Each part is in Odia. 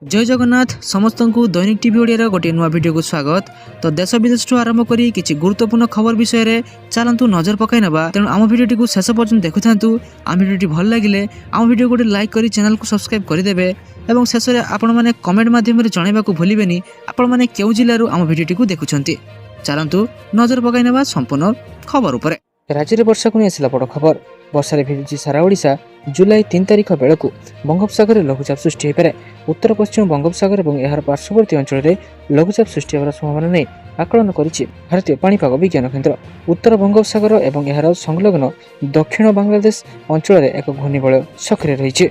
जय जगन्नाथ समस्त को दैनिक टीवी ओडिया गोटे नुआ वीडियो को स्वागत। तो देश विदेश आरंभ करी किछि गुरुत्वपूर्ण खबर विषय रे चलंतु नजर पकाई नबा। तेणु आम वीडियो को शेष पर्यंत देखुथांतु। आम वीडियो भल लागिले आम वीडियो गोटे लाइक करी चैनल को सब्सक्राइब कर देबे एवं शेष रे आपण माने कमेंट माध्यम रे जणाइबा को भूलिबेनी आपण माने केउ जिल्ला रु आम वीडियो को देखुछंती। चलंतु नजर पकाई नबा संपूर्ण खबर उपरे। राज्य में वर्षा को नहीं आसला बड़ खबर। वर्षा भिजुची सारा ओडिशा। जुलाई 3 तारिख बेलू बंगोपसागर लघुचाप सृष्टि हो पारे। उत्तर पश्चिम बंगोपसागर और यार पार्श्ववर्ती अंचल में लघुचाप सृष्टि होवार संभावना नहीं आकलन करिछि भारतीय पाणीपाग विज्ञान केन्द्र। उत्तर बंगोपसागर और यार संलग्न दक्षिण बांग्लादेश अंचल में एक घूर्णिबलय सक्रिय रही।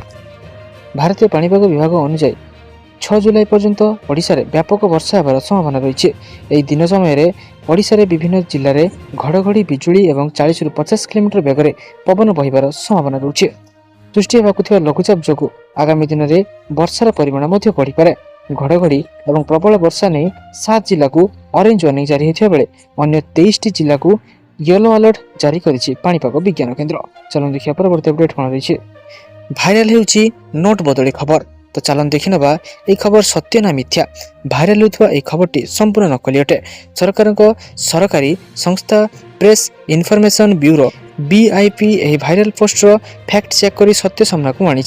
भारतीय पाणीपाग विभाग अनुसार 6 जुलाई पर्यंत ओडिशा रे व्यापक वर्षा होवार संभावना रही। यह दिन समय ओडिशा रे विभिन्न जिले में घड़घड़ी बिजुली और 40 ରୁ 50 किलोमीटर बेगर पवन बहिबार संभावना रही। सृष्टि होगा लघुचाप जो आगामी दिन में वर्षार परिमाण बढ़ीपे। घड़घड़ी और प्रबल वर्षा नहीं 7 जिला को ऑरेंज वार्निंग जारी होता बेले अन्य 23 जिला को येलो अलर्ट जारी करिछि पाणीपाग विज्ञान केन्द्र। चलन देखिए परवर्ती अपडेट कौन रही। भाइराल होउछि नोट बदली खबर। तो चलन देखि नबा ए खबर सत्य ना मिथ्या। भाइराल होथवा ए खबरटी संपूर्ण नकली अटे। सरकारी संस्था प्रेस इनफॉरमेशन ब्यूरो BIP ए भाइराल पोस्टर फैक्ट चेक करी सत्य सामना को आनी।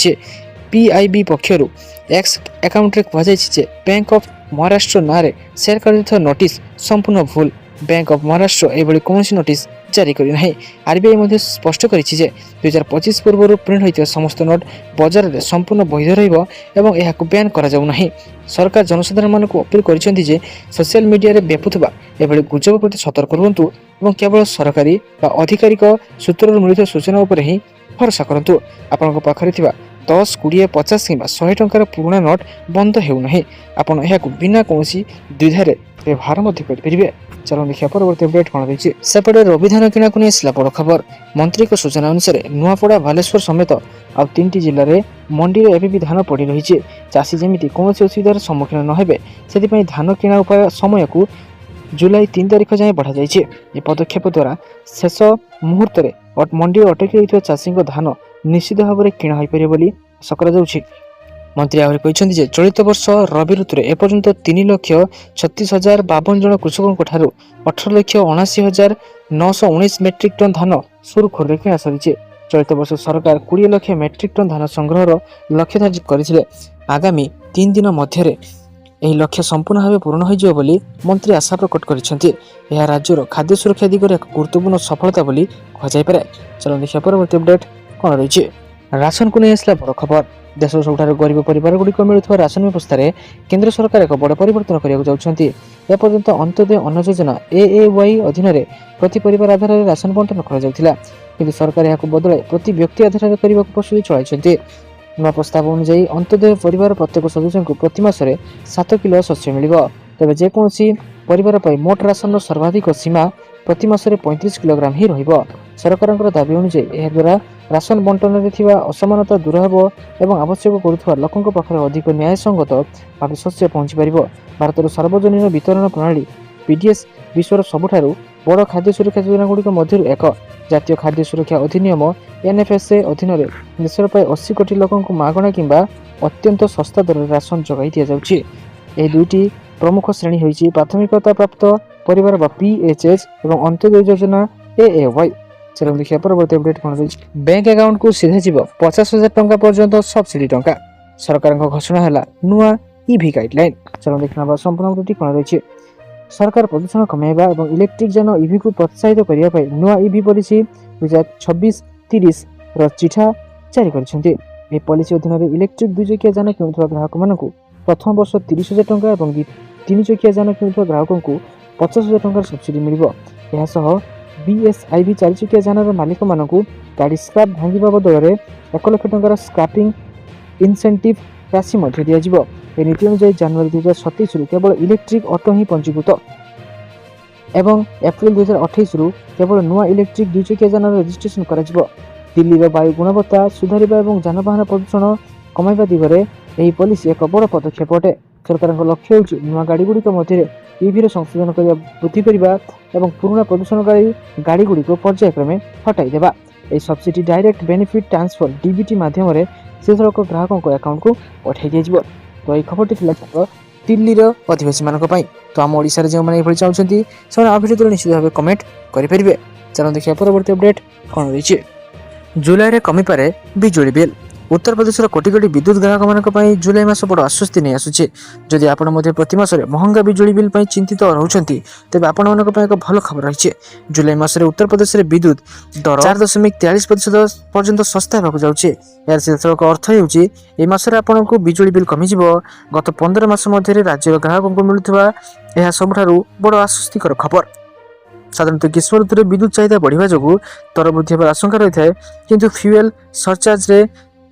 PIB पक्षरु एक्स अकाउंट रे कहाଯାଇଛି जे बैंक ऑफ महाराष्ट्र नारे शेयर कर नोटिस संपूर्ण भूल। बैंक ऑफ महाराष्ट्र एभली कौन नोटिस जारी करी नहीं। RBI मध्ये स्पष्ट करिछि जे 2025 पूर्व प्रिंट होइथिबा समस्त नोट बाजार रे संपूर्ण वैध रहिबो एवं एहाकु बैन करा जाउ नहीं। सरकार जनसाधारण मानकु अपील करिसेंति जे सोशल मीडिया रे व्यापुथबा एभली गुजब प्रति सतर्क रहंतु एवं केवल सरकारी बा आधिकारिक सूत्रରୁ मिलित सूचना उपर ही भरोसा करंतु। आपनक पाखरे थिबा 10, 20, 50 किंबा 100 टंकार पुराना नोट बंद हेउ नहीं। आपण एहाकु बिना कोनसी द्विधारे व्यवहार मध्य करिपरिबे। चलो देखिए परवर्ती अपडेट कौन रही। सेपटे रबी धान किणा को नहीं बड़ खबर। मंत्री को सूचना अनुसार नुआपड़ा बालेश्वर समेत आउ 3टी जिले में मंडी में एवं धान पड़ी रही। चाषी जमी कौन असुविधार सम्मुखीन न हेबे से धान किणा उपाय समय को जुलाई 3 तारिख जाए बढ़ा जाए। पदक्षेप द्वारा शेष मुहूर्त में मंडी अटकी रही चाषी धान निश्चित भाव में किणा हो पारे बोली आशा करा। मंत्री आहरी कहते जे चलित वर्ष रबी ऋतु में एपर्यंत 3,36,052 जन कृषकों 18,79,919 मेट्रिक टन धान सुरखुरी किणा सरी। चलित वर्ष सरकार 20 लाख मेट्रिक टन धान संग्रह लक्ष्य धार्य करथिले। आगामी 3 दिन मध्य यह लक्ष्य संपूर्ण भाव पूर्ण हो बोली मंत्री आशा प्रकट करिसेंति। यह राज्यर खाद्य सुरक्षा दिगरे एक गुरुत्वपूर्ण सफलता बोली कह पारे। चलो देखिए परवर्ती अपडेट कौन रही। राशन को नहीं आसला बड़ खबर। देश सबुठार गरीब परिवार गुड़िक मिलुवा राशन व्यवस्था केंद्र सरकार एक बड़ परिवर्तन करने। एपर्यंत अंत्योदय अन्न योजना AAY अधीन प्रति परिवार आधार में राशन बंटन कर सरकार यह बदल प्रति व्यक्ति आधार करने को प्रस्तुति चलाई। नवा प्रस्ताव अनुसार अंत्योदय परिवार प्रत्येक सदस्य को प्रति मासरे 7 किलो शस्य मिल। तेज जेकोसी परिवार मोट राशन सर्वाधिक सीमा प्रति मासरे 35 किलोग्राम ही रहिबो। सरकार दाबी अनुसार यह द्वारा राशन बंटन में असमानता दूर हो एवं आवश्यक करुवा लोकों पाखे अधिक न्यायसंगत भाव शस्य पहुंची पार। भारतर सार्वजनीन वितरण प्रणाली PDS विश्वर सबुठारु बड़ खाद्य सुरक्षा योजना गुड़िक मध्य एक। जातीय खाद्य सुरक्षा अधिनियम NFSA अधीन देशर प्राय 80 कोटी लोकों मागणा किंबा अत्यंत सस्ता दर राशन जगाई दि जाउछि। ए दुईटी प्रमुख श्रेणी होइछि प्राथमिकता प्राप्त परिवार बा PHS एवं अंत्योदय योजना AAY। चलो देखिए परवर्ती अपडेट कौन रही। बैंक अकाउंट को सीधे जीव 50,000 टंका पर्यंत सब्सिडी टंका। सरकार घोषणा है नुआ EV गाइडलाइन। चलो देखना संपूर्ण अपडेट कौन रही। सरकार प्रदूषण कमाइबा और इलेक्ट्रिक जान EV को प्रोत्साहित करने नुआ EV पॉलिसी 2026-30 चिठा जारी कर। पॉलिसी अधीन इलेक्ट्रिक 2 चकिया जान किणुवा ग्राहक मान प्रथम वर्ष 30,000 टंका और 3 चकिया जान किणुवा ग्राहकों को 50,000 टंका सब्सिडी मिल। BSIB 4 चकिया जानर मालिक मानक गाड़ी स्क्रैप भांगा बदल में 1 लाख टंकार स्क्रैपिंग इनसेंटिव राशि दिज्व। यह नीति अनुसार जनवरी 2027 केवल इलेक्ट्रिक ऑटो ही पंजीकृत एवं एप्रिल 2028 केवल नुआ इलेक्ट्रिक 2 चकिया जान रजिस्ट्रेशन कर। दिल्ली वायु गुणवत्ता सुधारिबा एवं जानवाहन प्रदूषण कमाइबा दिगरे यह पॉलिसी एक बड़ पदक्षेप अटे। सरकार लक्ष्य होउछि नुआ गाड़ी गुड़िक मध्य EV संशोधन करने वृद्धि करने और पुराना प्रदूषणकारी गाड़ी गुड़ी को पर्यायक्रमे हटाई देबा। यह subsidy direct benefit transfer DBT माध्यम सीधे ग्राहकों अकाउंट को पठाई दिया। ତ এই খবরটি ଥିଲା କେବଳ দিল্লীর অধিবাসীମାନଙ୍କ ପାଇଁ। তো ଆମ ଓଡ଼ିଶାରେ ଯେଉଁମାନେ ଏଭଳି ଚାହୁଁଛନ୍ତି ସେମାନେ આ ଭିଡ଼ିଓ ତଳେ ନିଶ୍ଚିତ ଭାବେ କମେଣ୍ଟ କରିପାରିବେ। ଚାଲନ୍ତୁ ଦେଖିବା ପରବର୍ତ୍ତୀ ଅପଡେଟ୍ କ'ଣ ରହିଛି। ଜୁଲାଇରେ କମିପାରେ ବିଜୁଳି ବିଲ୍। ଉତ୍ତରପ୍ରଦେଶର କୋଟି କୋଟି ବିଦ୍ୟୁତ୍ ଗ୍ରାହକମାନଙ୍କ ପାଇଁ ଜୁଲାଇ ମାସ ବଡ଼ ଆଶ୍ୱସ୍ତି ନେଇ ଆସୁଛି। ଯଦି ଆପଣ ମଧ୍ୟ ପ୍ରତି ମାସରେ ମହଙ୍ଗା ବିଜୁଳି ବିଲ୍ ପାଇଁ ଚିନ୍ତିତ ରହୁଛନ୍ତି ତେବେ ଆପଣମାନଙ୍କ ପାଇଁ ଏକ ଭଲ ଖବର ରହିଛି। ଜୁଲାଇ ମାସରେ ଉତ୍ତରପ୍ରଦେଶରେ ବିଦ୍ୟୁତ୍ ଦର 4.43% ପର୍ଯ୍ୟନ୍ତ ଶସ୍ତା ହେବାକୁ ଯାଉଛି। ଏହାର ସିଧାସଳଖ ଅର୍ଥ ହେଉଛି ଏହି ମାସରେ ଆପଣଙ୍କୁ ବିଜୁଳି ବିଲ୍ କମିଯିବ। ଗତ 15 ମାସ ମଧ୍ୟରେ ରାଜ୍ୟର ଗ୍ରାହକଙ୍କୁ ମିଳୁଥିବା ଏହା ସବୁଠାରୁ ବଡ଼ ଆଶ୍ୱସ୍ତିକର ଖବର। ସାଧାରଣତଃ ଗ୍ରୀଷ୍ମ ଋତୁରେ ବିଦ୍ୟୁତ୍ ଚାହିଦା ବଢ଼ିବା ଯୋଗୁଁ ଦର ବୃଦ୍ଧି ହେବାର ଆଶଙ୍କା ରହିଥାଏ, କିନ୍ତୁ ଫ୍ୟୁଏଲ୍ ସରଚାର୍ଜରେ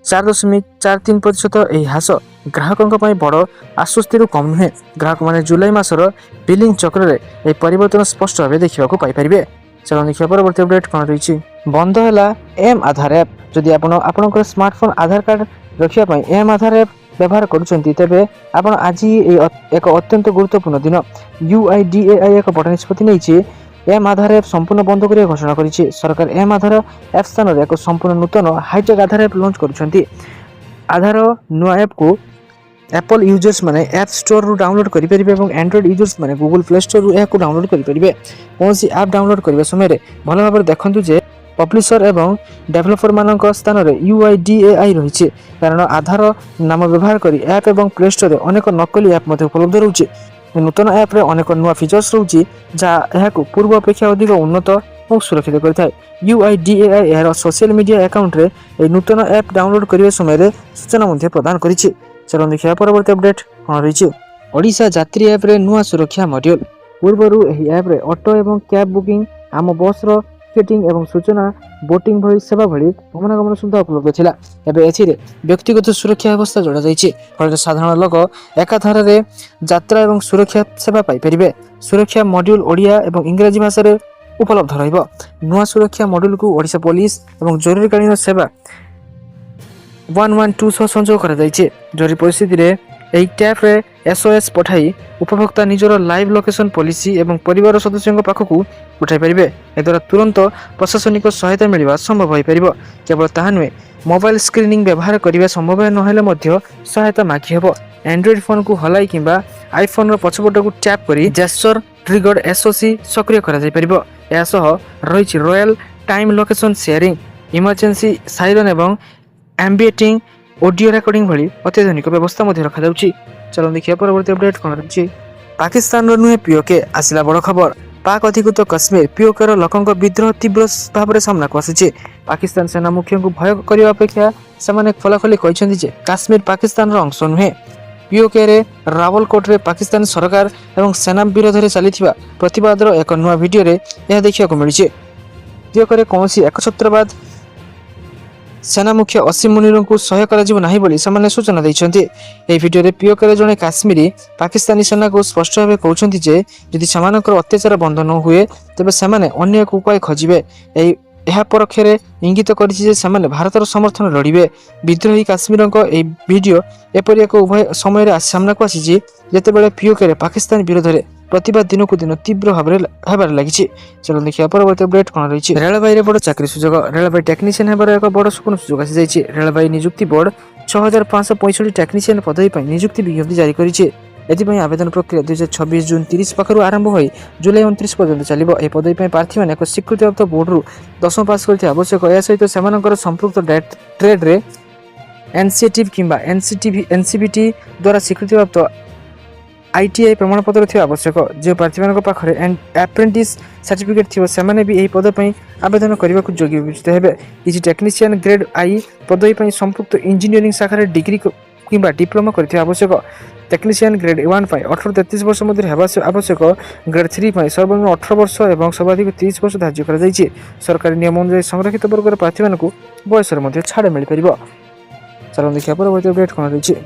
4.43% ଏହି ହ୍ରାସ ଗ୍ରାହକଙ୍କ ପାଇଁ ବଡ଼ ଆଶ୍ୱସ୍ତିରୁ କମ୍ ନୁହେଁ। ଗ୍ରାହକମାନେ ଜୁଲାଇ ମାସର ବିଲିଂ ଚକ୍ରରେ ଏହି ପରିବର୍ତ୍ତନ ସ୍ପଷ୍ଟ ଭାବେ ଦେଖିବାକୁ ପାଇପାରିବେ। ଚାଲନ୍ତୁ ଦେଖିବା ପରବର୍ତ୍ତୀ ଅପଡେଟ୍ କ'ଣ ରହିଛି। ବନ୍ଦ ହେଲା ଏମ୍ ଆଧାର ଆପ୍। ଯଦି ଆପଣ ଆପଣଙ୍କର ସ୍ମାର୍ଟଫୋନ୍ ଆଧାର କାର୍ଡ଼ ରଖିବା ପାଇଁ ଏମ୍ ଆଧାର ଆପ୍ ବ୍ୟବହାର କରୁଛନ୍ତି ତେବେ ଆପଣ ଆଜି ଏକ ଅତ୍ୟନ୍ତ ଗୁରୁତ୍ୱପୂର୍ଣ୍ଣ ଦିନ। UIDAI ଏକ ବଡ଼ ନିଷ୍ପତ୍ତି ନେଇଛି। ଏମ୍ ଆଧାର ଆପ୍ ସମ୍ପୂର୍ଣ୍ଣ ବନ୍ଦ କରିବା ଘୋଷଣା କରିଛି। ସରକାର ଏମ୍ ଆଧାର ଆପ୍ ସ୍ଥାନରେ ଏକ ସମ୍ପୂର୍ଣ୍ଣ ନୂତନ ହାଇଟେକ୍ ଆଧାର ଆପ୍ ଲଞ୍ଚ କରୁଛନ୍ତି। ଆଧାର ନୂଆ ଆପ୍କୁ ଆପଲ୍ ୟୁଜର୍ସ ମାନେ ଆପ୍ ଷ୍ଟୋରରୁ ଡାଉନଲୋଡ୍ କରିପାରିବେ ଏବଂ ଆଣ୍ଡ୍ରଏଡ୍ ୟୁଜର୍ସ ମାନେ ଗୁଗଲ ପ୍ଲେ ଷ୍ଟୋରରୁ ଏହାକୁ ଡାଉନଲୋଡ୍ କରିପାରିବେ। କୌଣସି ଆପ୍ ଡାଉନଲୋଡ୍ କରିବା ସମୟରେ ଭଲ ଭାବରେ ଦେଖନ୍ତୁ ଯେ ପବ୍ଲିସର ଏବଂ ଡେଭଲପରମାନଙ୍କ ସ୍ଥାନରେ UIDAI ରହିଛି, କାରଣ ଆଧାର ନାମ ବ୍ୟବହାର କରି ଆପ୍ ଏବଂ ପ୍ଲେ ଷ୍ଟୋରରେ ଅନେକ ନକଲି ଆପ୍ ମଧ୍ୟ ଉପଲବ୍ଧ ରହୁଛି। ନୂତନ ଆପ୍ରେ ଅନେକ ନୂଆ ଫିଚର୍ସ ରହୁଛି ଯାହା ଏହାକୁ ପୂର୍ବ ଅପେକ୍ଷା ଅଧିକ ଉନ୍ନତ ଏବଂ ସୁରକ୍ଷିତ କରିଥାଏ। UIDAI ଏହାର ସୋସିଆଲ ମିଡିଆ ଆକାଉଣ୍ଟରେ ଏହି ନୂତନ ଆପ୍ ଡାଉନଲୋଡ୍ କରିବା ସମୟରେ ସୂଚନା ମଧ୍ୟ ପ୍ରଦାନ କରିଛି। ଚାଲନ୍ତୁ ଦେଖିବା ପରବର୍ତ୍ତୀ ଅପଡେଟ୍ କ'ଣ ରହିଛି। ଓଡ଼ିଶା ଯାତ୍ରୀ ଆପ୍ରେ ନୂଆ ସୁରକ୍ଷା ମଡ୍ୟୁଲ। ପୂର୍ବରୁ ଏହି ଆପ୍ରେ ଅଟୋ ଏବଂ କ୍ୟାବ୍ ବୁକିଂ, ଆମ ବସ୍ର ଟିକେଟିଂ ଏବଂ ସୂଚନା ବୋଟିଂ ଭଳି ସେବା ଭଳି ଗମନାଗମନ ସୁବିଧା ଉପଲବ୍ଧ ଥିଲା। ଏବେ ଏଥିରେ ବ୍ୟକ୍ତିଗତ ସୁରକ୍ଷା ବ୍ୟବସ୍ଥା ଯୋଡ଼ାଯାଇଛି, ଫଳରେ ସାଧାରଣ ଲୋକ ଏକାଧାରରେ ଯାତ୍ରା ଏବଂ ସୁରକ୍ଷା ସେବା ପାଇପାରିବେ। ସୁରକ୍ଷା ମଡ୍ୟୁଲ ଓଡ଼ିଆ ଏବଂ ଇଂରାଜୀ ଭାଷାରେ ଉପଲବ୍ଧ ରହିବ। ନୂଆ ସୁରକ୍ଷା ମଡ୍ୟୁଲକୁ ଓଡ଼ିଶା ପୋଲିସ ଏବଂ ଜରୁରୀକାଳୀନ ସେବା 112 ସହ ସଂଯୋଗ କରାଯାଇଛି। ଜରୁରୀ ପରିସ୍ଥିତିରେ ଏହି ଟ୍ୟାପ୍ରେ SOS ପଠାଇ ଉପଭୋକ୍ତା ନିଜର ଲାଇଭ୍ ଲୋକେସନ୍ ପଲିସି ଏବଂ ପରିବାର ସଦସ୍ୟଙ୍କ ପାଖକୁ ଉଠାଇ ପାରିବେ। ଏହାଦ୍ୱାରା ତୁରନ୍ତ ପ୍ରଶାସନିକ ସହାୟତା ମିଳିବା ସମ୍ଭବ ହୋଇପାରିବ। କେବଳ ତାହା ନୁହେଁ, ମୋବାଇଲ ସ୍କ୍ରିନିଂ ବ୍ୟବହାର କରିବା ସମ୍ଭବ ନହେଲେ ମଧ୍ୟ ସହାୟତା ମାଗି ହେବ। ଆଣ୍ଡ୍ରଏଡ୍ ଫୋନ୍କୁ ହଲାଇ କିମ୍ବା ଆଇଫୋନ୍ର ପଛପଟକୁ ଟ୍ୟାପ୍ କରି ଜେସ୍ଚର ଟ୍ରିଗର୍ଡ SOC ସକ୍ରିୟ କରାଯାଇପାରିବ। ଏହା ସହ ରହିଛି royal time location sharing, emergency siren ଏବଂ ଆମ୍ବିଏଣ୍ଟିଂ ଅଡିଓ ରେକର୍ଡିଂ ଭଳି ଅତ୍ୟାଧୁନିକ ବ୍ୟବସ୍ଥା ମଧ୍ୟ ରଖାଯାଉଛି। ଚାଲନ୍ତୁ ଦେଖିବା ପରବର୍ତ୍ତୀ ଅପଡେଟ୍ କ'ଣ ରହିଛି। ପାକିସ୍ତାନର ନୁହେଁ POK, ଆସିଲା ବଡ଼ ଖବର। ପାକ୍ ଅଧିକୃତ କାଶ୍ମୀର POKର ଲୋକଙ୍କ ବିଦ୍ରୋହ ତୀବ୍ର ଭାବରେ ସାମ୍ନାକୁ ଆସିଛି। ପାକିସ୍ତାନ ସେନା ମୁଖ୍ୟଙ୍କୁ ଭୟ କରିବା ଅପେକ୍ଷା ସେମାନେ ଖୋଲାଖୋଲି କହିଛନ୍ତି ଯେ କାଶ୍ମୀର ପାକିସ୍ତାନର ଅଂଶ ନୁହେଁ। POKରେ ରାୱଲକୋଟରେ ପାକିସ୍ତାନ ସରକାର ଏବଂ ସେନା ବିରୋଧରେ ଚାଲିଥିବା ପ୍ରତିବାଦର ଏକ ନୂଆ ଭିଡିଓରେ ଏହା ଦେଖିବାକୁ ମିଳିଛି। POKରେ କୌଣସି ଏକଛତ୍ରବାଦ ସେନା ମୁଖ୍ୟ ଅସୀମ ମୁନିରଙ୍କୁ ସହ୍ୟ କରାଯିବ ନାହିଁ ବୋଲି ସେମାନେ ସୂଚନା ଦେଇଛନ୍ତି। ଏହି ଭିଡିଓରେ POKରେ ଜଣେ କାଶ୍ମୀରୀ ପାକିସ୍ତାନୀ ସେନାକୁ ସ୍ପଷ୍ଟ ଭାବେ କହୁଛନ୍ତି ଯେ ଯଦି ସେମାନଙ୍କର ଅତ୍ୟାଚାର ବନ୍ଦ ନ ହୁଏ ତେବେ ସେମାନେ ଅନ୍ୟ ଏକ ଉପାୟ ଖୋଜିବେ। ଏହା ପରୋକ୍ଷରେ ଇଙ୍ଗିତ କରିଛି ଯେ ସେମାନେ ଭାରତର ସମର୍ଥନ ଲୋଡ଼ିବେ। ବିଦ୍ରୋହୀ କାଶ୍ମୀରଙ୍କ ଏହି ଭିଡିଓ ଏପରି ଏକ ଉଭୟ ସମୟରେ ସାମ୍ନାକୁ ଆସିଛି ଯେତେବେଳେ POKରେ ପାକିସ୍ତାନ ବିରୋଧରେ ପ୍ରତିବାଦ ଦିନକୁ ଦିନ ତୀବ୍ର ଭାବରେ ହେବାରେ ଲାଗିଛି। ଚାଲନ୍ତୁ ଦେଖିବା ପରବର୍ତ୍ତୀ ଅପଡେଟ୍ କ'ଣ ରହିଛି। ରେଳବାଇରେ ବଡ଼ ଚାକିରି ସୁଯୋଗ। ରେଳବାଇ ଟେକ୍ନିସିଆନ୍ ହେବାର ଏକ ବଡ଼ ସୁବର୍ଣ୍ଣ ସୁଯୋଗ ଆସିଯାଇଛି। ରେଳବାଇ ନିଯୁକ୍ତି ବୋର୍ଡ 6565 ଟେକ୍ନିସିଆନ୍ ପଦବୀ ପାଇଁ ନିଯୁକ୍ତି ବିଜ୍ଞପ୍ତି ଜାରି କରିଛି। ଏଥିପାଇଁ ଆବେଦନ ପ୍ରକ୍ରିୟା 2026 ଜୁନ୍ 30 ପାଖରୁ ଆରମ୍ଭ ହୋଇ ଜୁଲାଇ 29 ପର୍ଯ୍ୟନ୍ତ ଚାଲିବ। ଏହି ପଦବୀ ପାଇଁ ପ୍ରାର୍ଥୀମାନେ ଏକ ସ୍ୱୀକୃତିପ୍ରାପ୍ତ ବୋର୍ଡରୁ 10ମ ପାସ୍ କରିଥିବା ଆବଶ୍ୟକ। ଏହା ସହିତ ସେମାନଙ୍କର ସମ୍ପୃକ୍ତ ଟ୍ରେଡ୍ରେ NCTIB କିମ୍ବା NCBT ଦ୍ୱାରା ସ୍ୱୀକୃତିପ୍ରାପ୍ତ ITI ପ୍ରମାଣପତ୍ର ଥିବା ଆବଶ୍ୟକ। ଯେଉଁ ପ୍ରାର୍ଥୀମାନଙ୍କ ପାଖରେ ଆପ୍ରେଣ୍ଟିସ୍ ସାର୍ଟିଫିକେଟ୍ ଥିବ ସେମାନେ ବି ଏହି ପଦ ପାଇଁ ଆବେଦନ କରିବାକୁ ଯୋଗ୍ୟ ବିବେଚିତ ହେବେ। କିଛି ଟେକ୍ନିସିଆନ୍ ଗ୍ରେଡ୍ I ପଦବୀ ପାଇଁ ସମ୍ପୃକ୍ତ ଇଞ୍ଜିନିୟରିଂ ଶାଖାରେ ଡିଗ୍ରୀ କିମ୍ବା ଡିପ୍ଲୋମା କରିଥିବା ଆବଶ୍ୟକ। ଟେକ୍ନିସିଆନ୍ ଗ୍ରେଡ୍ 1 ପାଇଁ 18-33 ବର୍ଷ ମଧ୍ୟରେ ହେବା ଆବଶ୍ୟକ। ଗ୍ରେଡ୍ 3 ପାଇଁ ସର୍ବନିମ୍ନ 18 ବର୍ଷ ଏବଂ ସର୍ବାଧିକ 30 ବର୍ଷ ଧାର୍ଯ୍ୟ କରାଯାଇଛି। ସରକାରୀ ନିୟମ ଅନୁଯାୟୀ ସଂରକ୍ଷିତ ବର୍ଗର ପ୍ରାର୍ଥୀମାନଙ୍କୁ ବୟସରେ ମଧ୍ୟ ଛାଡ଼ ମିଳିପାରିବ। ଚାଲନ୍ତୁ ଦେଖିବା ପରବର୍ତ୍ତୀ ଅପଡେଟ୍ କ'ଣ ରହିଛି।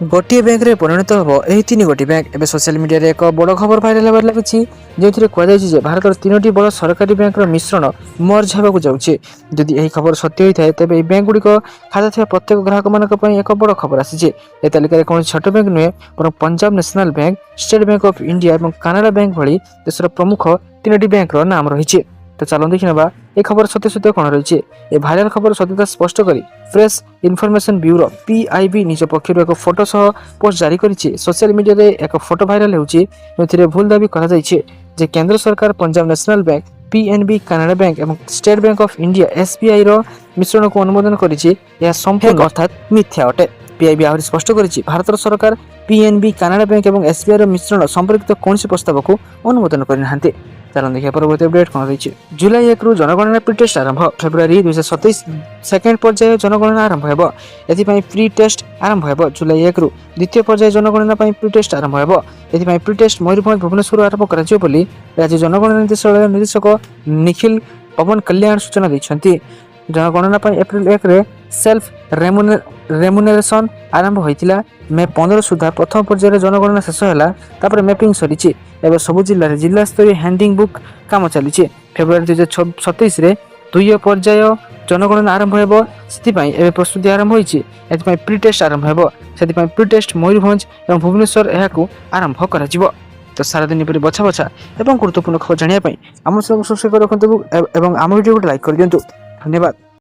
ଗୋଟିଏ ବ୍ୟାଙ୍କରେ ପରିଣତ ହେବ ଏହି 3ଗୋଟି ବ୍ୟାଙ୍କ। ଏବେ ସୋସିଆଲ ମିଡିଆରେ ଏକ ବଡ଼ ଖବର ଭାଇରାଲ ହେବାରେ ଲାଗିଛି, ଯେଉଁଥିରେ କୁହାଯାଇଛି ଯେ ଭାରତର 3ଟି ବଡ଼ ସରକାରୀ ବ୍ୟାଙ୍କର ମିଶ୍ରଣ ମର୍ଜ ହେବାକୁ ଯାଉଛି। ଯଦି ଏହି ଖବର ସତ୍ୟ ହୋଇଥାଏ ତେବେ ଏହି ବ୍ୟାଙ୍କଗୁଡ଼ିକ ଖାତା ଥିବା ପ୍ରତ୍ୟେକ ଗ୍ରାହକମାନଙ୍କ ପାଇଁ ଏକ ବଡ଼ ଖବର ଆସିଛି। ଏହି ତାଲିକାରେ କୌଣସି ଛୋଟ ବ୍ୟାଙ୍କ ନୁହେଁ, ବରଂ Punjab national bank, state Bank of India ଏବଂ କାନାଡା ବ୍ୟାଙ୍କ ଭଳି ଦେଶର ପ୍ରମୁଖ 3ଟି ବ୍ୟାଙ୍କର ନାମ ରହିଛି। ତ তো ଚାଲନ୍ତୁ ଦେଖି ନେବା এই ଖବର ସତ୍ୟାସତ୍ୟ କ'ଣ ରହିଛି। ଏ ଭାଇରାଲ ଖବର ସତ୍ୟତା ସ୍ପଷ୍ଟ କରି ପ୍ରେସ୍ ଇନଫର୍ମେସନ ବ୍ୟୁରୋ PIB ନିଜ ପକ୍ଷରୁ ଏକ ଫଟୋ ସହ ପୋଷ୍ଟ ଜାରି କରିଛି। ସୋସିଆଲ ମିଡିଆରେ ଏକ ଫଟୋ ଭାଇରାଲ ହେଉଛି, ଯେଉଁଥିରେ ଭୁଲ ଦାବି କରାଯାଇଛି ଯେ କେନ୍ଦ୍ର ସରକାର Punjab national bank, PNB, Canara bank ଏବଂ State Bank of India SBI ର ମିଶ୍ରଣକୁ ଅନୁମୋଦନ କରିଛି। ଏହା ସମ୍ପୂର୍ଣ୍ଣ ଅର୍ଥାତ୍ ମିଥ୍ୟା ଅଟେ। PIB ଆହୁରି ସ୍ପଷ୍ଟ କରିଛି, ଭାରତର ସରକାର PNB, କାନାଡା ବ୍ୟାଙ୍କ ଏବଂ SBI ର ମିଶ୍ରଣ ସମ୍ପର୍କିତ କୌଣସି ପ୍ରସ୍ତାବକୁ ଅନୁମୋଦନ କରିନାହାନ୍ତି। ଚାଲନ୍ତୁ ଦେଖିବା ପରବର୍ତ୍ତୀ ଅପଡେଟ୍ କ'ଣ ରହିଛି। ଜୁଲାଇ 1 ରୁ ଜନଗଣନା ପ୍ରି ଟେଷ୍ଟ ଆରମ୍ଭ। ଫେବୃଆରୀ 2027 ସେକେଣ୍ଡ ପର୍ଯ୍ୟାୟ ଜନଗଣନା ଆରମ୍ଭ ହେବ। ଏଥିପାଇଁ ପ୍ରି ଟେଷ୍ଟ ଆରମ୍ଭ ହେବ। ଜୁଲାଇ 1 ରୁ ଦ୍ୱିତୀୟ ପର୍ଯ୍ୟାୟ ଜନଗଣନା ପାଇଁ ପ୍ରି ଟେଷ୍ଟ ଆରମ୍ଭ ହେବ। ଏଥିପାଇଁ ପ୍ରି ଟେଷ୍ଟ ମୟୂରଭଞ୍ଜ, ଭୁବନେଶ୍ୱରରୁ ଆରମ୍ଭ କରାଯିବ ବୋଲି ରାଜ୍ୟ ଜନଗଣନା ନିର୍ଦ୍ଦେଶାଳୟ ନିର୍ଦ୍ଦେଶକ ନିଖିଲ ପବନ କଲ୍ୟାଣ ସୂଚନା ଦେଇଛନ୍ତି। ଜନଗଣନା ପାଇଁ ଏପ୍ରିଲ 1 ରେ ସେଲ୍ଫ ରେମୁନେରେସନ ଆରମ୍ଭ ହୋଇଥିଲା। ମେ 15 ସୁଦ୍ଧା ପ୍ରଥମ ପର୍ଯ୍ୟାୟରେ ଜନଗଣନା ଶେଷ ହେଲା। ତାପରେ ମ୍ୟାପିଂ ସରିଛି। ଏବେ ସବୁ ଜିଲ୍ଲାରେ ଜିଲ୍ଲା ସ୍ତରୀୟ ହ୍ୟାଣ୍ଡିଂ ବୁକ୍ କାମ ଚାଲିଛି। ଫେବୃଆରୀ 2027 ରେ ଦ୍ୱିତୀୟ ପର୍ଯ୍ୟାୟ ଜନଗଣନା ଆରମ୍ଭ ହେବ। ସେଥିପାଇଁ ଏବେ ପ୍ରସ୍ତୁତି ଆରମ୍ଭ ହୋଇଛି। ଏଥିପାଇଁ ପ୍ରି ଟେଷ୍ଟ ଆରମ୍ଭ ହେବ। ସେଥିପାଇଁ ପ୍ରି ଟେଷ୍ଟ ମୟୂରଭଞ୍ଜ ଏବଂ ଭୁବନେଶ୍ୱର ଏହାକୁ ଆରମ୍ଭ କରାଯିବ। ତ ସାରାଦିନ ପରି ବଛା ବଛା ଏବଂ ଗୁରୁତ୍ୱପୂର୍ଣ୍ଣ ଖବର ଜାଣିବା ପାଇଁ ଆମ ସବସ୍କ୍ରାଇବ୍ ରଖନ୍ତୁ ଏବଂ ଆମ ଭିଡ଼ିଓକୁ ଲାଇକ୍ କରିଦିଅନ୍ତୁ। ଧନ୍ୟବାଦ।